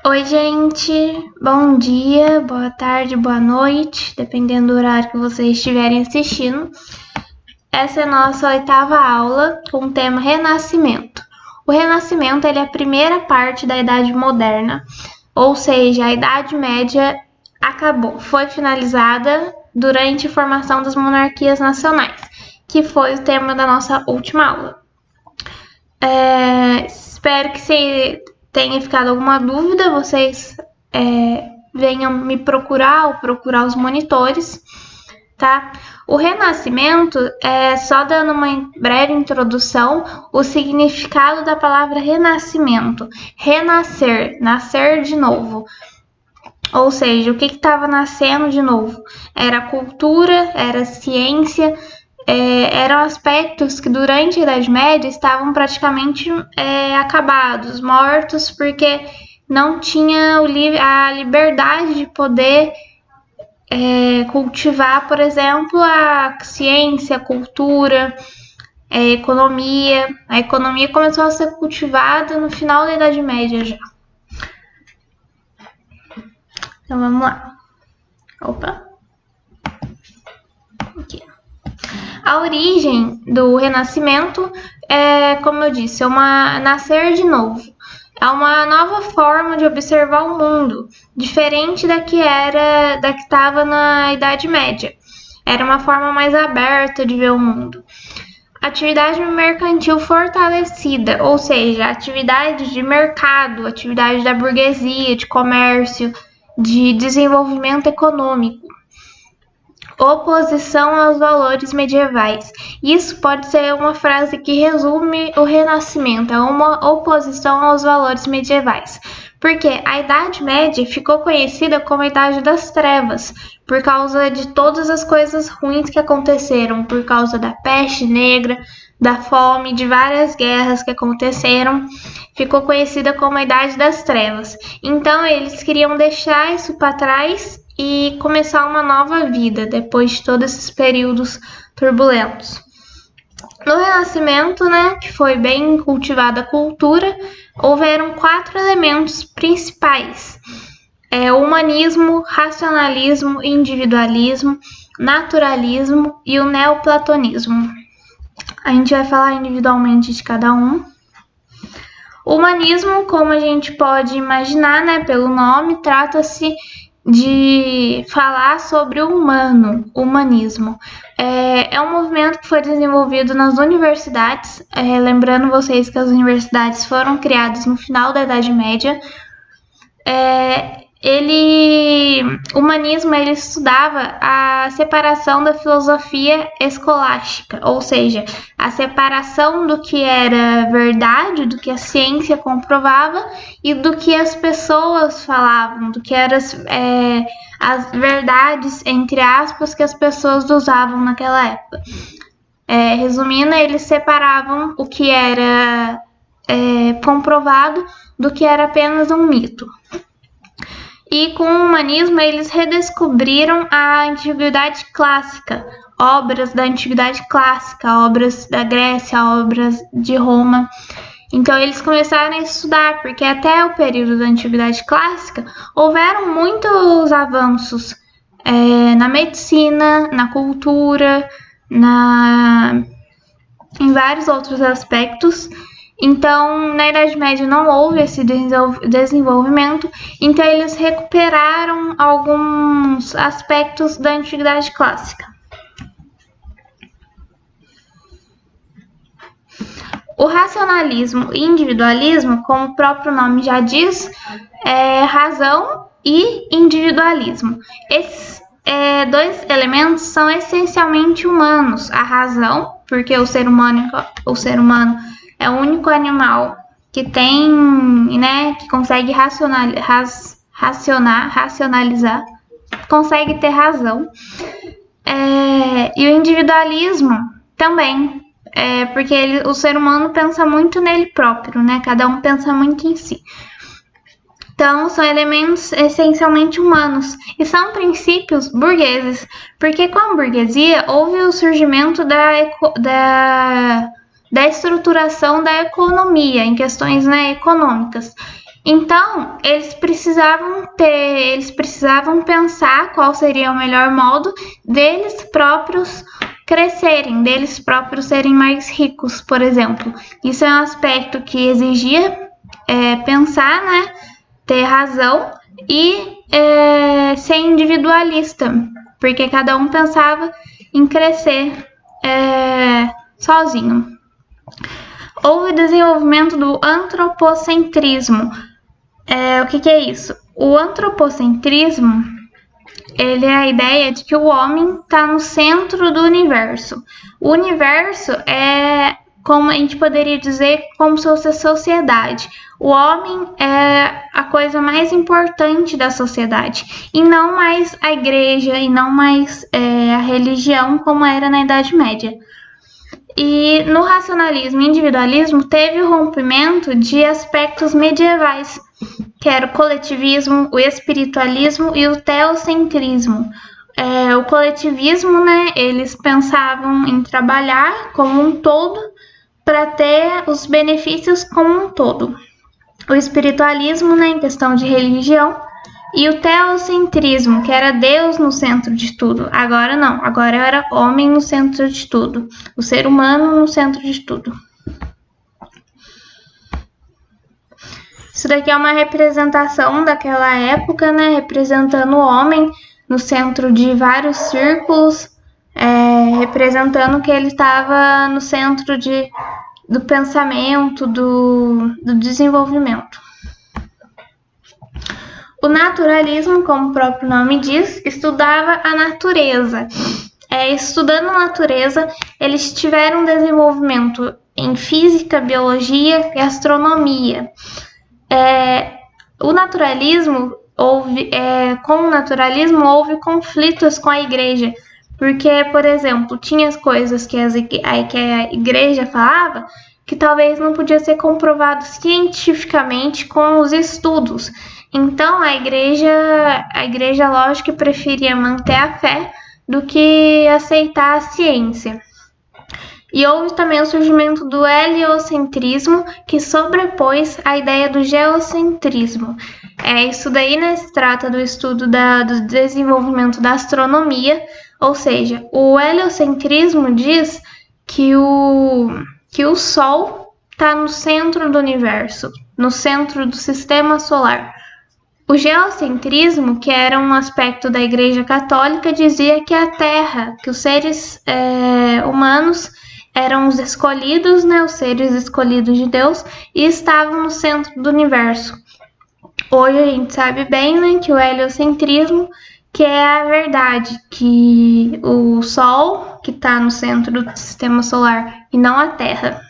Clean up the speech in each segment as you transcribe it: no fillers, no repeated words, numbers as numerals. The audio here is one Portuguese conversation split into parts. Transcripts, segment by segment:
Oi, gente. Bom dia, boa tarde, boa noite, dependendo do horário que vocês estiverem assistindo. Essa é a nossa 8ª aula com o tema Renascimento. O Renascimento ele é a primeira parte da Idade Moderna, ou seja, a Idade Média acabou, foi finalizada durante a formação das monarquias nacionais, que foi o tema da nossa última aula. Espero que você tenha ficado alguma dúvida, vocês venham me procurar ou procurar os monitores, tá? O Renascimento, só dando uma breve introdução, o significado da palavra renascimento. Renascer, nascer de novo. Ou seja, o que estava nascendo de novo? Era cultura, era ciência, eram aspectos que durante a Idade Média estavam praticamente acabados, mortos, porque não tinha a liberdade de poder cultivar, por exemplo, a ciência, a cultura, a economia. A economia começou a ser cultivada no final da Idade Média já. Então vamos lá. Opa! Aqui. A origem do Renascimento como eu disse, nascer de novo. É uma nova forma de observar o mundo, diferente da que estava na Idade Média. Era uma forma mais aberta de ver o mundo. Atividade mercantil fortalecida, ou seja, atividade de mercado, atividade da burguesia, de comércio, de desenvolvimento econômico. Oposição aos valores medievais. Isso pode ser uma frase que resume o Renascimento, é uma oposição aos valores medievais. Porque a Idade Média ficou conhecida como a Idade das Trevas, por causa de todas as coisas ruins que aconteceram, por causa da peste negra, da fome, de várias guerras que aconteceram, ficou conhecida como a Idade das Trevas. Então eles queriam deixar isso para trás e começar uma nova vida depois de todos esses períodos turbulentos. No Renascimento, que foi bem cultivada a cultura, houveram 4 elementos principais: o humanismo, racionalismo, individualismo, naturalismo e o neoplatonismo. A gente vai falar individualmente de cada um. O humanismo, como a gente pode imaginar, pelo nome, trata-se de falar sobre o humanismo. É um movimento que foi desenvolvido nas universidades, lembrando vocês que as universidades foram criadas no final da Idade Média. O humanismo ele estudava a separação da filosofia escolástica, ou seja, a separação do que era verdade, do que a ciência comprovava e do que as pessoas falavam, do que eram as verdades, entre aspas, que as pessoas usavam naquela época. Resumindo, eles separavam o que era comprovado do que era apenas um mito. E com o humanismo eles redescobriram a antiguidade clássica, obras da antiguidade clássica, obras da Grécia, obras de Roma. Então eles começaram a estudar, porque até o período da antiguidade clássica houveram muitos avanços na medicina, na cultura, em vários outros aspectos. Então, na Idade Média não houve esse desenvolvimento, então eles recuperaram alguns aspectos da Antiguidade Clássica. O racionalismo e individualismo, como o próprio nome já diz, é razão e individualismo. Esses 2 elementos são essencialmente humanos. A razão, porque o ser humano é o único animal que tem, que consegue racionalizar, consegue ter razão. E o individualismo também, porque o ser humano pensa muito nele próprio, cada um pensa muito em si. Então, são elementos essencialmente humanos e são princípios burgueses, porque com a burguesia houve o surgimento da estruturação da economia, em questões econômicas. Então, eles precisavam pensar qual seria o melhor modo deles próprios crescerem, deles próprios serem mais ricos, por exemplo. Isso é um aspecto que exigia pensar, né, ter razão e ser individualista, porque cada um pensava em crescer sozinho. Houve o desenvolvimento do antropocentrismo. O que é isso? O antropocentrismo, ele é a ideia de que o homem está no centro do universo. O universo é, como a gente poderia dizer, como se fosse a sociedade. O homem é a coisa mais importante da sociedade, e não mais a igreja, e não mais a religião, como era na Idade Média. E no racionalismo e individualismo teve o rompimento de aspectos medievais, que era o coletivismo, o espiritualismo e o teocentrismo. O coletivismo, né, eles pensavam em trabalhar como um todo para ter os benefícios como um todo. O espiritualismo, né, em questão de religião, e o teocentrismo, que era Deus no centro de tudo. Agora não, agora era homem no centro de tudo, o ser humano no centro de tudo. Isso daqui é uma representação daquela época, né, representando o homem no centro de vários círculos, representando que ele estava no centro do pensamento, do desenvolvimento. O naturalismo, como o próprio nome diz, estudava a natureza. Estudando a natureza, eles tiveram desenvolvimento em física, biologia e astronomia. Com o naturalismo houve conflitos com a igreja, porque, por exemplo, tinha as coisas que a igreja falava que talvez não podia ser comprovado cientificamente com os estudos. Então, a igreja, lógico, preferia manter a fé do que aceitar a ciência. E houve também o surgimento do heliocentrismo, que sobrepôs a ideia do geocentrismo. Isso daí, né, se trata do estudo do desenvolvimento da astronomia, ou seja, o heliocentrismo diz que o Sol está no centro do universo, no centro do sistema solar. O geocentrismo, que era um aspecto da Igreja Católica, dizia que a Terra, que os seres humanos eram os escolhidos, né, os seres escolhidos de Deus, e estavam no centro do universo. Hoje a gente sabe bem, né, que o heliocentrismo, que é a verdade, que o Sol, que está no centro do sistema solar, e não a Terra.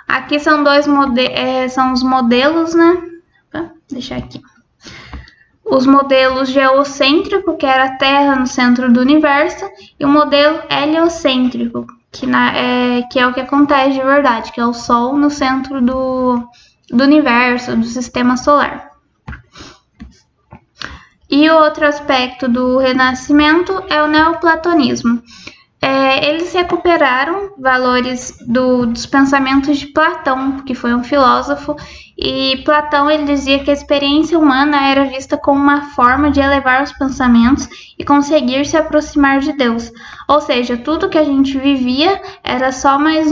Aqui são são os modelos, né? Vou deixar aqui. Os modelos geocêntrico, que era a Terra no centro do universo, e o modelo heliocêntrico, que é o que acontece de verdade, que é o Sol no centro do universo, do sistema solar. E o outro aspecto do Renascimento é o neoplatonismo. Eles recuperaram valores dos pensamentos de Platão, que foi um filósofo, e Platão ele dizia que a experiência humana era vista como uma forma de elevar os pensamentos e conseguir se aproximar de Deus. Ou seja, tudo que a gente vivia era só mais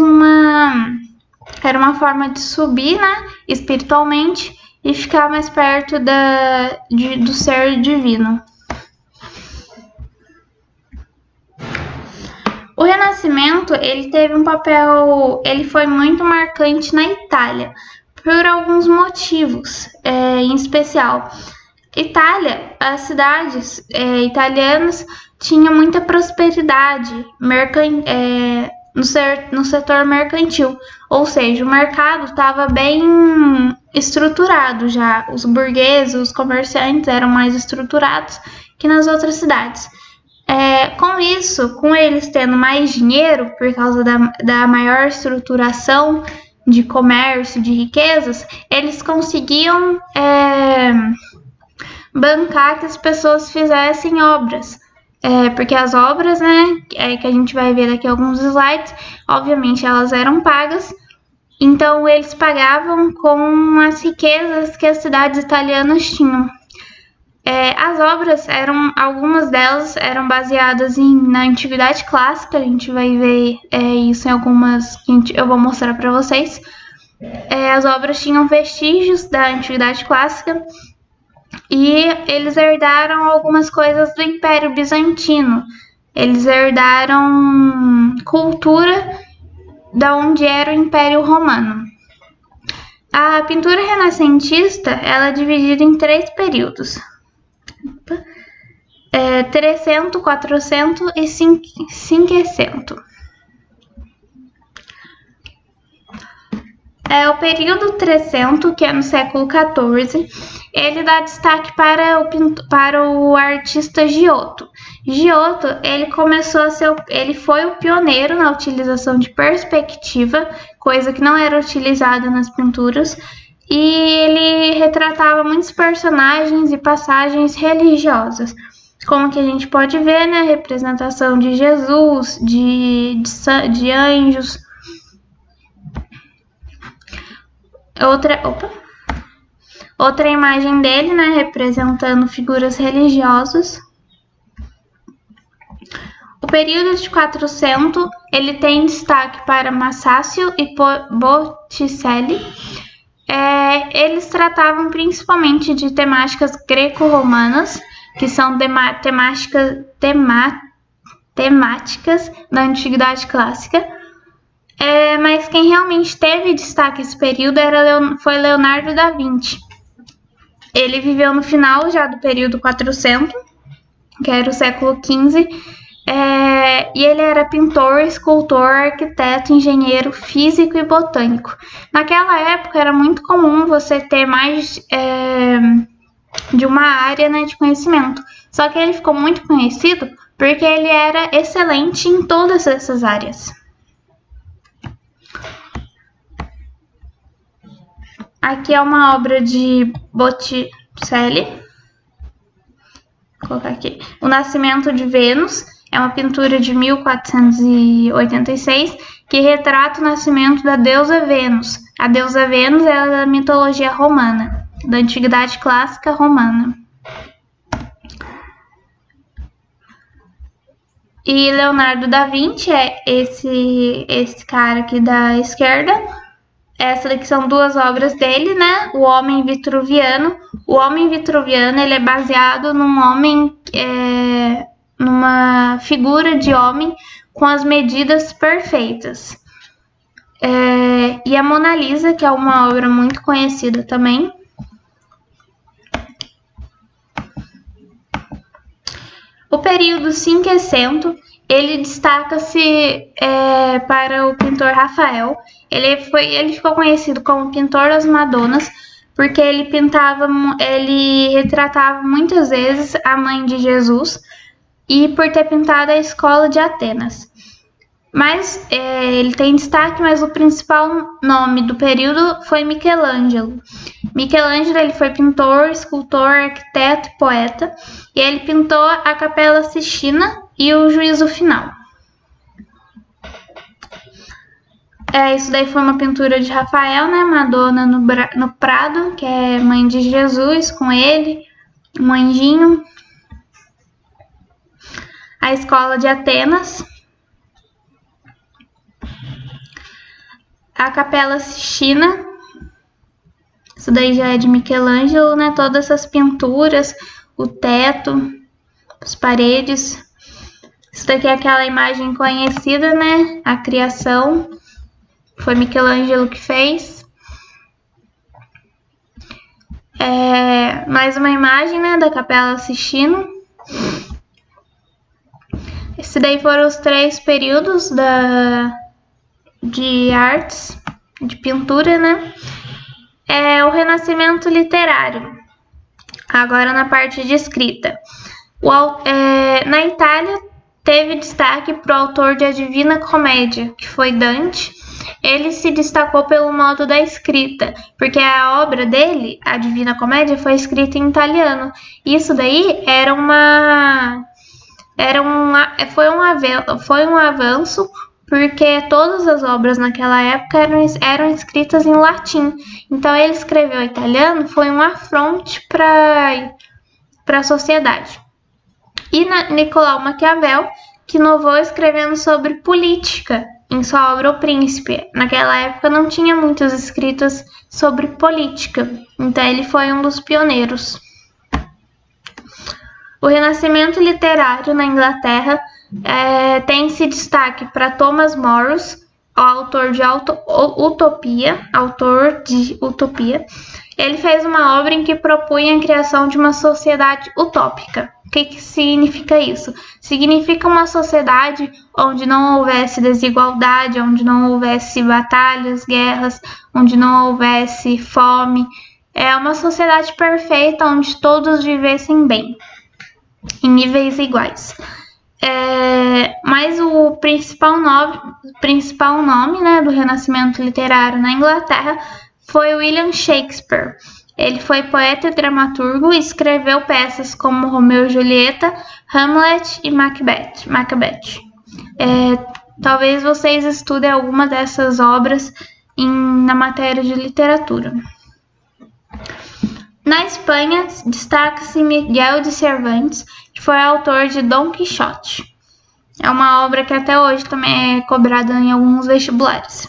era uma forma de subir, né, espiritualmente e ficar mais perto do ser divino. O Renascimento, ele teve um papel, ele foi muito marcante na Itália, por alguns motivos, em especial. Itália, as cidades italianas tinham muita prosperidade no setor mercantil, ou seja, o mercado estava bem estruturado já, os burgueses, os comerciantes eram mais estruturados que nas outras cidades. Com isso, com eles tendo mais dinheiro, por causa da maior estruturação de comércio, de riquezas, eles conseguiam bancar que as pessoas fizessem obras. Porque as obras, né, que a gente vai ver daqui a alguns slides, obviamente elas eram pagas Então eles pagavam com as riquezas que as cidades italianas tinham. As obras algumas delas eram baseadas na antiguidade clássica. A gente vai ver isso em algumas que eu vou mostrar para vocês. As obras tinham vestígios da antiguidade clássica e eles herdaram algumas coisas do Império Bizantino. Eles herdaram cultura da onde era o Império Romano. A pintura renascentista ela é dividida em 3 períodos: 300, 400 e 500. O período 300, que é no século XIV, ele dá destaque para o artista Giotto. Giotto, ele foi o pioneiro na utilização de perspectiva, coisa que não era utilizada nas pinturas, e ele retratava muitos personagens e passagens religiosas, como que a gente pode ver, né, a representação de Jesus, de anjos. Outra imagem dele, né, representando figuras religiosas. O período de 400, ele tem destaque para Masaccio e Botticelli. Eles tratavam principalmente de temáticas greco-romanas, que são temáticas da antiguidade clássica. Mas quem realmente teve destaque nesse período foi Leonardo da Vinci. Ele viveu no final já do período 400, que era o século XV, e ele era pintor, escultor, arquiteto, engenheiro, físico e botânico. Naquela época era muito comum você ter mais de uma área, né, de conhecimento. Só que ele ficou muito conhecido porque ele era excelente em todas essas áreas. Aqui é uma obra de Botticelli. Vou colocar aqui. O Nascimento de Vênus é uma pintura de 1486 que retrata o nascimento da deusa Vênus. A deusa Vênus é da mitologia romana, da antiguidade clássica romana. E Leonardo da Vinci é esse cara aqui da esquerda. Essa daqui são 2 obras dele, né? O Homem Vitruviano. O Homem Vitruviano ele é baseado numa figura de homem com as medidas perfeitas. E a Mona Lisa, que é uma obra muito conhecida também. O período 500, ele destaca-se para o pintor Rafael. Ele ficou conhecido como pintor das Madonas, porque ele retratava muitas vezes a mãe de Jesus e por ter pintado a escola de Atenas. Mas ele tem destaque, mas o principal nome do período foi Michelangelo. Michelangelo ele foi pintor, escultor, arquiteto e poeta, e ele pintou a Capela Sistina e o Juízo Final. Isso daí foi uma pintura de Rafael, né? Madonna no Prado, que é mãe de Jesus com ele, um anjinho. A Escola de Atenas. A Capela Sistina. Isso daí já é de Michelangelo, né? Todas essas pinturas, o teto, as paredes. Isso daqui é aquela imagem conhecida, né? A criação. Foi Michelangelo que fez. Mais uma imagem, né, da Capela Sistina. Esse daí foram os 3 períodos de artes, de pintura, né? O Renascimento literário. Agora na parte de escrita. Na Itália teve destaque para o autor de A Divina Comédia, que foi Dante. Ele se destacou pelo modo da escrita, porque a obra dele, A Divina Comédia, foi escrita em italiano. Isso daí foi um avanço, porque todas as obras naquela época eram escritas em latim. Então ele escreveu italiano, foi um afronte para a sociedade. E Nicolau Maquiavel, que inovou escrevendo sobre política em sua obra O Príncipe. Naquela época não tinha muitos escritos sobre política, então ele foi um dos pioneiros. O Renascimento literário na Inglaterra tem esse destaque para Thomas More, o autor de Utopia. Ele fez uma obra em que propunha a criação de uma sociedade utópica. O que significa isso? Significa uma sociedade onde não houvesse desigualdade, onde não houvesse batalhas, guerras, onde não houvesse fome. É uma sociedade perfeita onde todos vivessem bem, em níveis iguais. Mas o principal nome, né, do Renascimento literário na Inglaterra foi William Shakespeare. Ele foi poeta e dramaturgo e escreveu peças como Romeu e Julieta, Hamlet e Macbeth. Talvez vocês estudem alguma dessas obras na matéria de literatura. Na Espanha, destaca-se Miguel de Cervantes, que foi autor de Dom Quixote. É uma obra que até hoje também é cobrada em alguns vestibulares.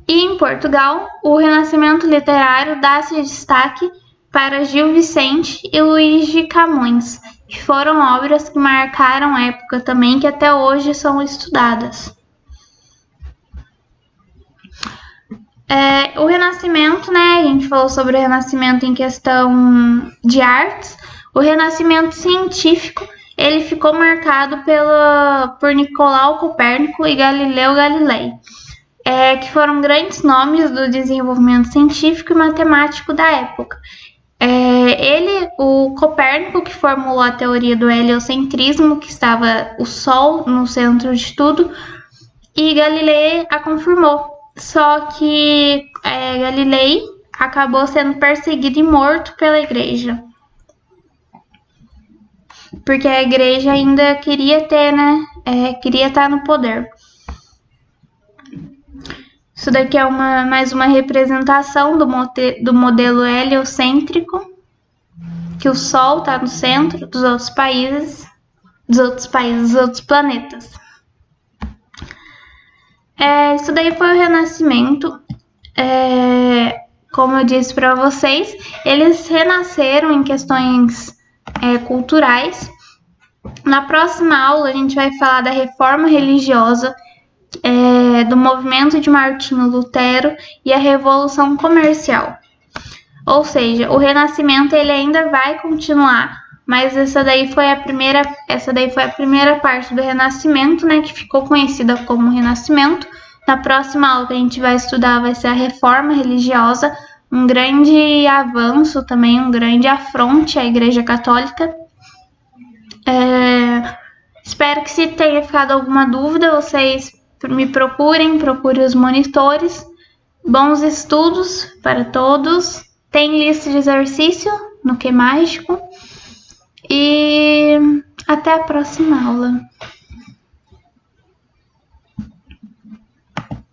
E em Portugal, o Renascimento literário dá-se destaque para Gil Vicente e Luís de Camões, que foram obras que marcaram época também, que até hoje são estudadas. O Renascimento, né? A gente falou sobre o Renascimento em questão de artes. O Renascimento científico, ele ficou marcado por Nicolau Copérnico e Galileu Galilei, que foram grandes nomes do desenvolvimento científico e matemático da época. O Copérnico, que formulou a teoria do heliocentrismo, que estava o Sol no centro de tudo, e Galilei a confirmou. Só que Galilei acabou sendo perseguido e morto pela igreja, porque a igreja ainda queria estar no poder. Isso daqui é mais uma representação do modelo heliocêntrico, que o Sol está no centro dos outros planetas. Isso daí foi o Renascimento. Como eu disse para vocês, eles renasceram em questões culturais. Na próxima aula a gente vai falar da reforma religiosa, do movimento de Martinho Lutero e a Revolução Comercial. Ou seja, o Renascimento ele ainda vai continuar, mas essa daí foi a primeira parte do Renascimento, né, que ficou conhecida como Renascimento. Na próxima aula que a gente vai estudar vai ser a Reforma Religiosa, um grande avanço também, um grande afronte à Igreja Católica. Espero que, se tenha ficado alguma dúvida, vocês me procurem os monitores. Bons estudos para todos. Tem lista de exercício no Que Mágico. E até a próxima aula.